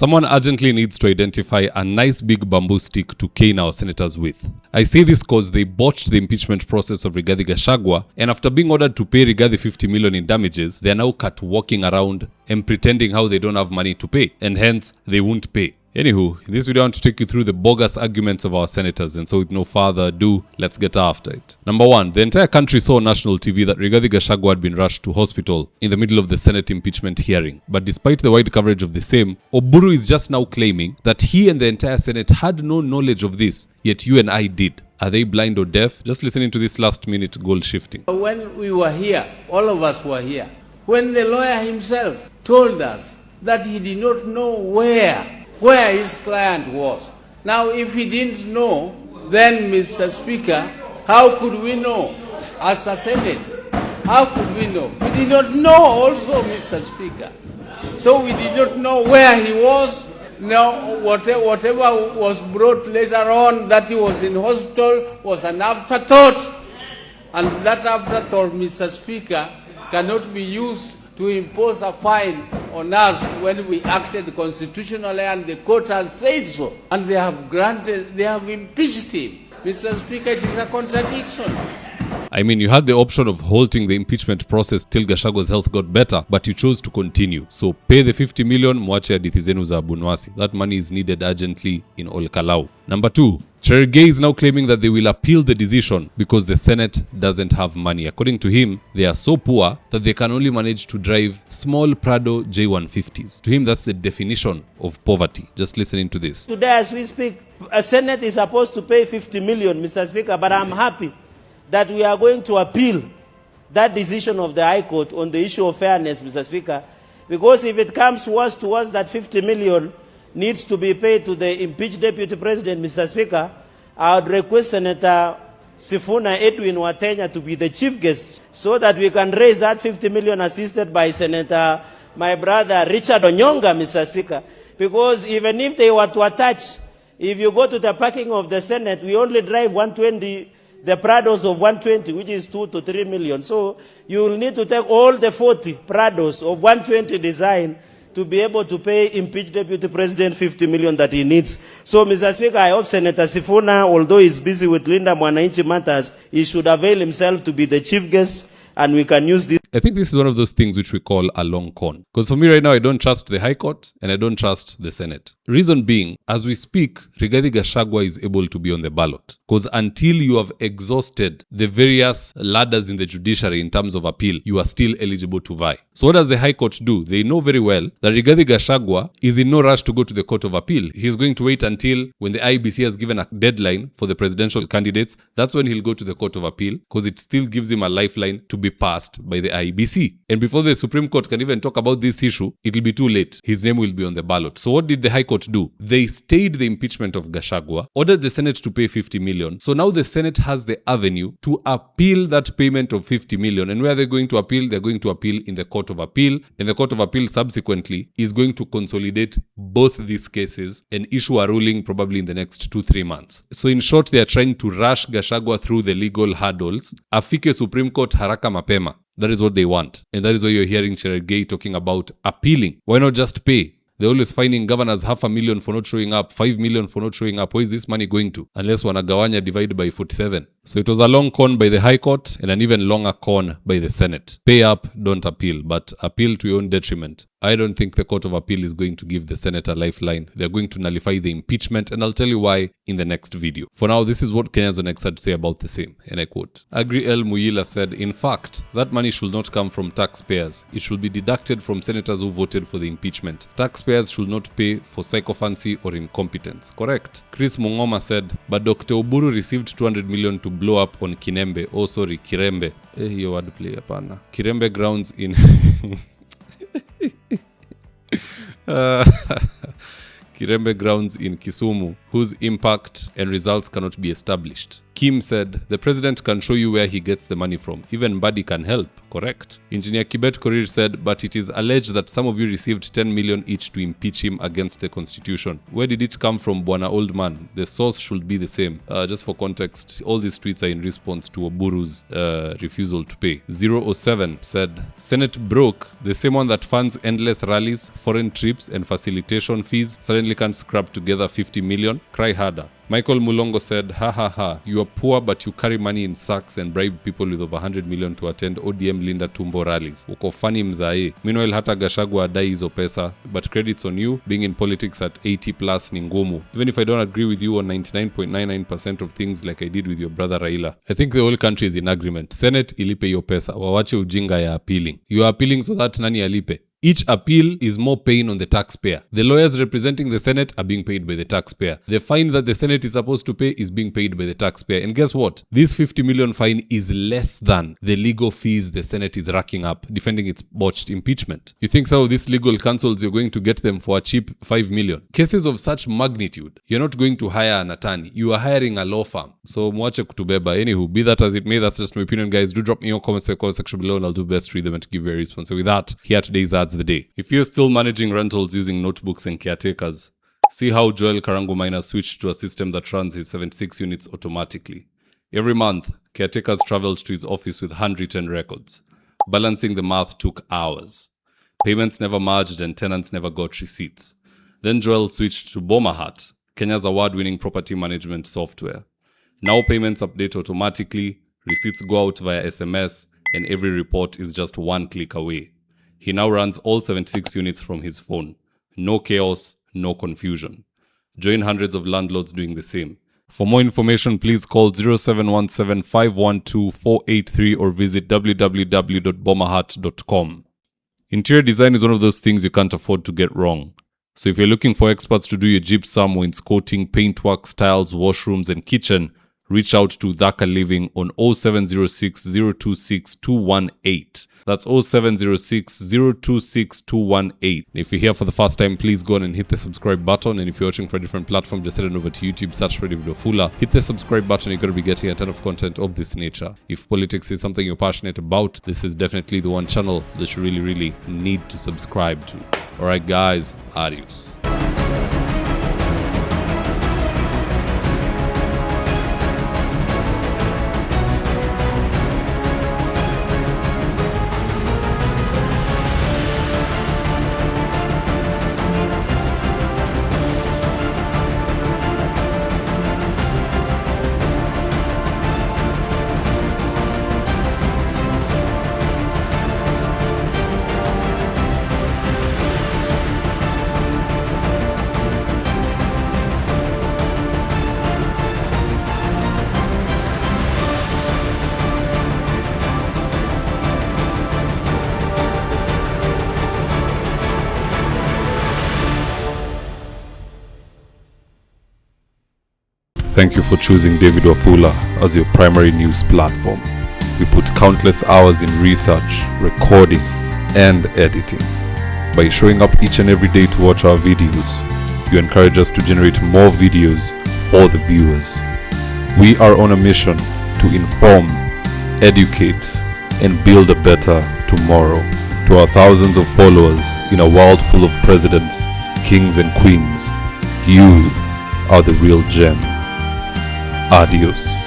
Someone urgently needs to identify a nice big bamboo stick to cane our senators with. I say this because they botched the impeachment process of Rigathi Gachagua, and after being ordered to pay Rigathi 50 million in damages, they are now caught walking around and pretending how they don't have money to pay, and hence they won't pay. Anywho, in this video I want to take you through the bogus arguments of our senators, and so with no further ado, let's get after it. Number 1, the entire country saw on national TV that Rigathi Gachagua had been rushed to hospital in the middle of the Senate impeachment hearing. But despite the wide coverage of the same, Oburu is just now claiming that he and the entire Senate had no knowledge of this, yet you and I did. Are they blind or deaf? Just listening to this last minute goal shifting. When we were here, all of us were here, when the lawyer himself told us that he did not know where his client was. Now, if he didn't know, then, Mr. Speaker, how could we know as a Senate? How could we know? We did not know also, Mr. Speaker. So we did not know where he was. Now, whatever was brought later on that he was in hospital was an afterthought. And that afterthought, Mr. Speaker, cannot be used to impose a fine on us when we acted constitutionally, and the court has said so. And they have impeached him. Mr. Speaker, it is a contradiction. I mean, you had the option of halting the impeachment process till Gachagua's health got better, but you chose to continue. So pay the 50 million, mwache hadithi zenu za Bunwasi. That money is needed urgently in Olkalau. Number 2, Cherargei is now claiming that they will appeal the decision because the Senate doesn't have money. According to him, they are so poor that they can only manage to drive small Prado J150s. To him, that's the definition of poverty. Just listening to this. Today, as we speak, a Senate is supposed to pay 50 million, Mr. Speaker, but I'm happy that we are going to appeal that decision of the High Court on the issue of fairness, Mr. Speaker, because if it comes worse to us, that 50 million needs to be paid to the impeached Deputy President, Mr. Speaker, I would request Senator Sifuna Edwin Watenya to be the chief guest so that we can raise that 50 million assisted by Senator, my brother Richard Onyonga, Mr. Speaker, because even if they were to attach, if you go to the parking of the Senate, we only drive 120, the Prados of 120, which is 2 to 3 million. So you will need to take all the 40 Prados of 120 design to be able to pay impeached Deputy President 50 million that he needs. So, Mr. Speaker, I hope Senator Sifuna, although he's busy with Linda Mwananchi matters, he should avail himself to be the chief guest, and we can use this. I think this is one of those things which we call a long con. Because for me right now, I don't trust the High Court and I don't trust the Senate. Reason being, as we speak, Rigathi Gachagua is able to be on the ballot. Because until you have exhausted the various ladders in the judiciary in terms of appeal, you are still eligible to vie. So what does the High Court do? They know very well that Rigathi Gachagua is in no rush to go to the Court of Appeal. He's going to wait until when the IEBC has given a deadline for the presidential candidates. That's when he'll go to the Court of Appeal, because it still gives him a lifeline to be passed by the IEBC. And before the Supreme Court can even talk about this issue, it'll be too late. His name will be on the ballot. So what did the High Court do? They stayed the impeachment of Gachagua, ordered the Senate to pay 50 million. So now the Senate has the avenue to appeal that payment of 50 million. And where are they going to appeal? They're going to appeal in the Court of Appeal. And the Court of Appeal subsequently is going to consolidate both these cases and issue a ruling probably in the next 2-3 months. So in short, they are trying to rush Gachagua through the legal hurdles. Afike Supreme Court haraka mapema. That is what they want. And that is why you're hearing Cherargei talking about appealing. Why not just pay? They're always finding governors 500,000 for not showing up, 5 million for not showing up. Where is this money going to? Unless wanagawanya divide by 47. So it was a long con by the High Court and an even longer con by the Senate. Pay up, don't appeal, but appeal to your own detriment. I don't think the Court of Appeal is going to give the Senate a lifeline. They're going to nullify the impeachment, and I'll tell you why in the next video. For now, this is what Kenya's Next had to say about the same, and I quote. Agri El Muyila said, in fact, that money should not come from taxpayers. It should be deducted from senators who voted for the impeachment. Taxpayers should not pay for sycophancy or incompetence. Correct. Chris Mungoma said, but Dr. Oburu received 200 million to blow up on Kirembe hiyo wordplay hapana. Kirembe grounds in Kirembe grounds in Kisumu, whose impact and results cannot be established. Kim said, the president can show you where he gets the money from. Even Mbadi can help, correct? Engineer Kibet Korir said, but it is alleged that some of you received 10 million each to impeach him against the constitution. Where did it come from, Bwana Old Man? The source should be the same. Just for context, all these tweets are in response to Oburu's refusal to pay. 007 said, Senate broke, the same one that funds endless rallies, foreign trips and facilitation fees, suddenly can't scrap together 50 million. Cry harder. Michael Mulongo said, ha ha ha, you are poor but you carry money in sacks and bribe people with over 100 million to attend ODM Linda Tumbo rallies. Uko funny mzae. Meanwhile hata Gachagua adai hizo pesa, but credits on you, being in politics at 80 plus ni ngumu. Even if I don't agree with you on 99.99% of things like I did with your brother Raila. I think the whole country is in agreement. Senate ilipe hiyo pesa, wawache ujinga ya appealing. You are appealing so that nani alipe. Each appeal is more pain on the taxpayer. The lawyers representing the Senate are being paid by the taxpayer. The fine that the Senate is supposed to pay is being paid by the taxpayer. And guess what? This 50 million fine is less than the legal fees the Senate is racking up defending its botched impeachment. You think some of these legal counsels, you're going to get them for a cheap 5 million? Cases of such magnitude, you're not going to hire an attorney. You are hiring a law firm. So mwache kutubeba. Anywho, be that as it may, that's just my opinion, guys. Do drop me your comments in the comment section below and I'll do best to read them and to give you a response. So with that, here are today's ads of the day. If you're still managing rentals using notebooks and caretakers, see how Joel Karango Minor switched to a system that runs his 76 units automatically. Every month, caretakers traveled to his office with handwritten records. Balancing the math took hours. Payments never merged and tenants never got receipts. Then Joel switched to Bomahat, Kenya's award-winning property management software. Now payments update automatically, receipts go out via SMS, and every report is just one click away. He now runs all 76 units from his phone. No chaos, no confusion. Join hundreds of landlords doing the same. For more information, please call 0717-512-483 or visit www.bomahat.com. Interior design is one of those things you can't afford to get wrong. So if you're looking for experts to do your gypsum, wainscoting, paintwork, tiles, washrooms, and kitchen, reach out to Dhaka Living on 0706 026 218. That's 0706 026 218. If you're here for the first time, please go on and hit the subscribe button. And if you're watching for a different platform, just head on over to YouTube, search for Mzitowafula. Hit the subscribe button. You're going to be getting a ton of content of this nature. If politics is something you're passionate about, this is definitely the one channel that you really need to subscribe to. Alright guys, adios. Thank you for choosing David Wafula as your primary news platform. We put countless hours in research, recording, and editing. By showing up each and every day to watch our videos, you encourage us to generate more videos for the viewers. We are on a mission to inform, educate, and build a better tomorrow. To our thousands of followers in a world full of presidents, kings, and queens, you are the real gem. Adios.